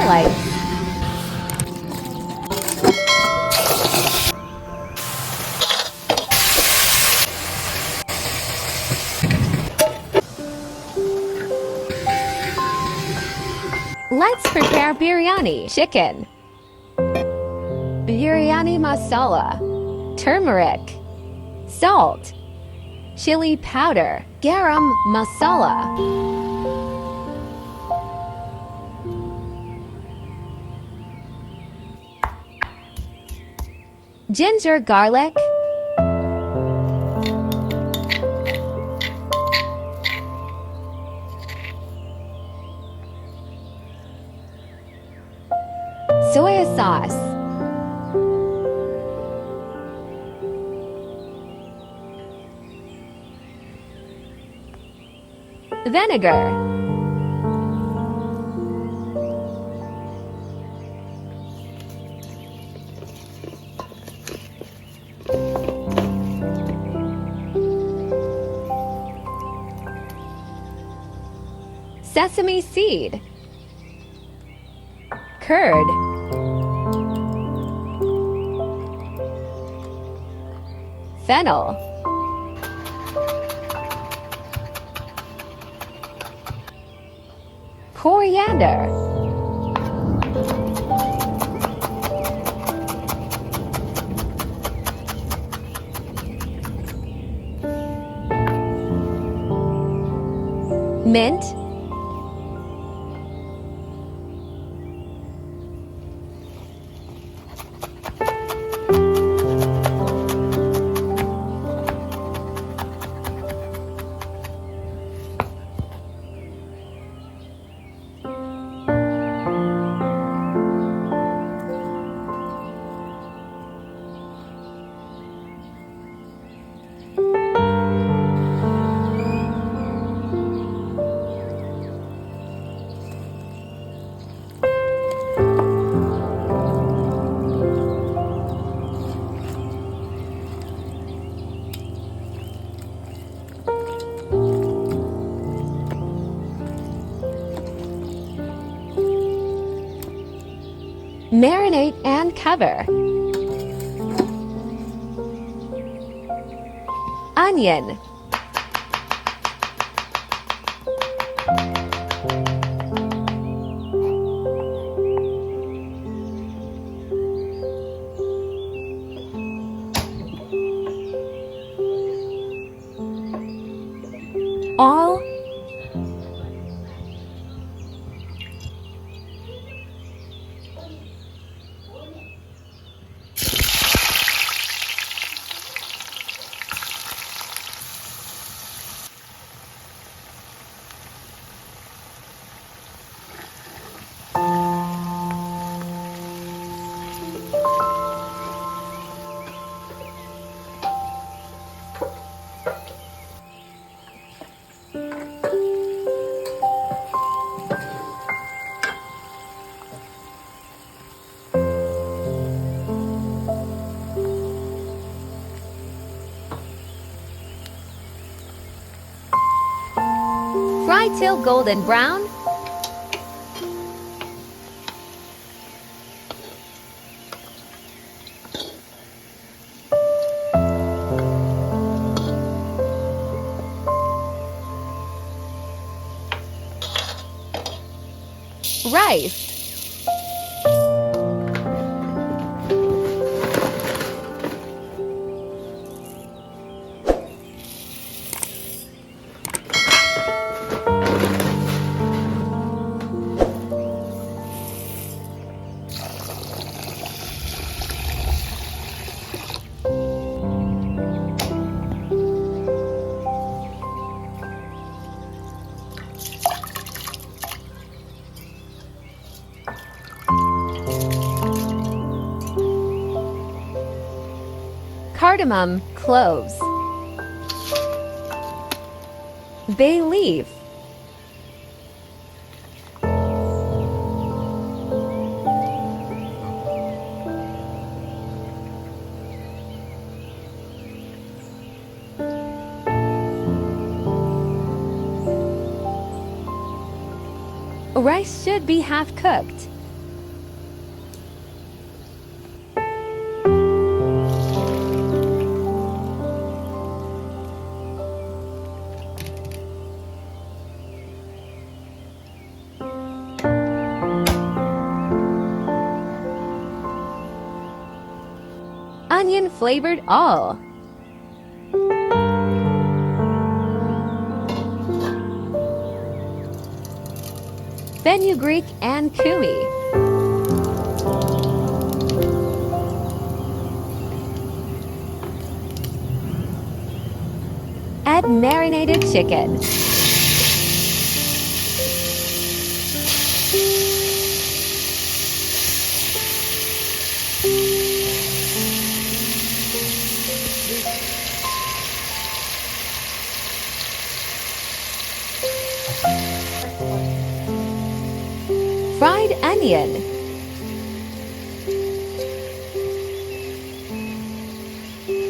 highlights. Let's prepare biryani chicken. Biryani masala, turmeric, salt, chili powder, garam masala, ginger garlic, soy sauce, vinegar, sesame seed, curd, fennel, coriander, mint, marinate and cover. Onion, all fry till golden brown. Rice, cardamom, cloves, bay leaf, rice should be half cooked. onion flavored all. Fenugreek and cumin. Add marinated chicken. Fried onion.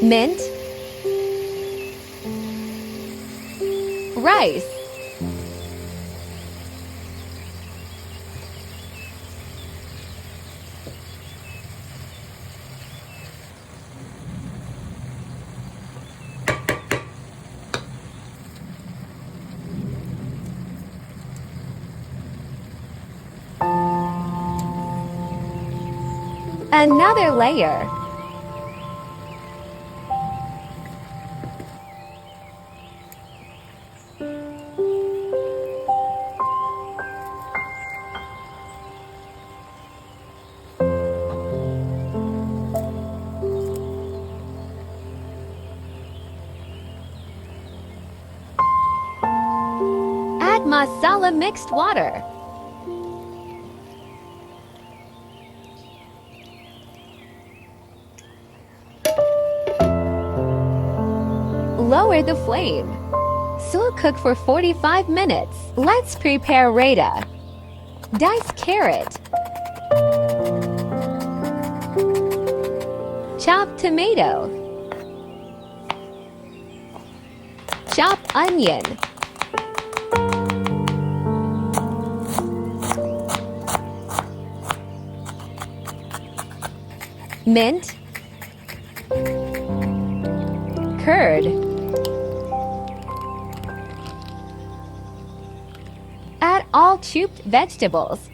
Mint. Rice. Another layer. Add masala mixed water. Lower the flame. Slow cook for 45 minutes. Let's prepare raita. Dice carrot. Chop tomato. Chop onion. Mint. Curd. Add all chopped vegetables.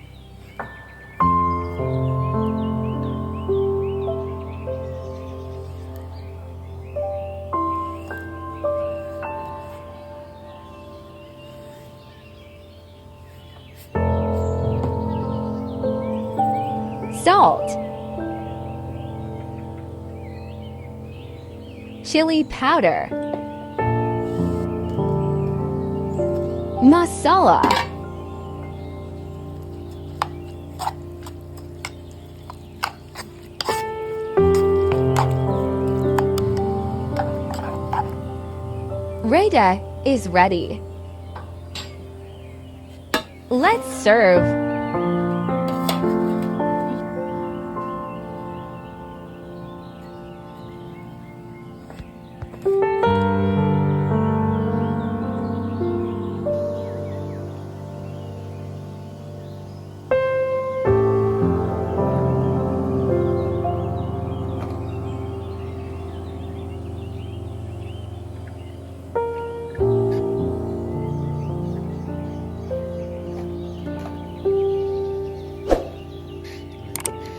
Salt. Chili powder. Masala. Raita is ready. Let's serve.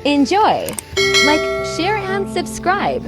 Enjoy! Like, share, and subscribe.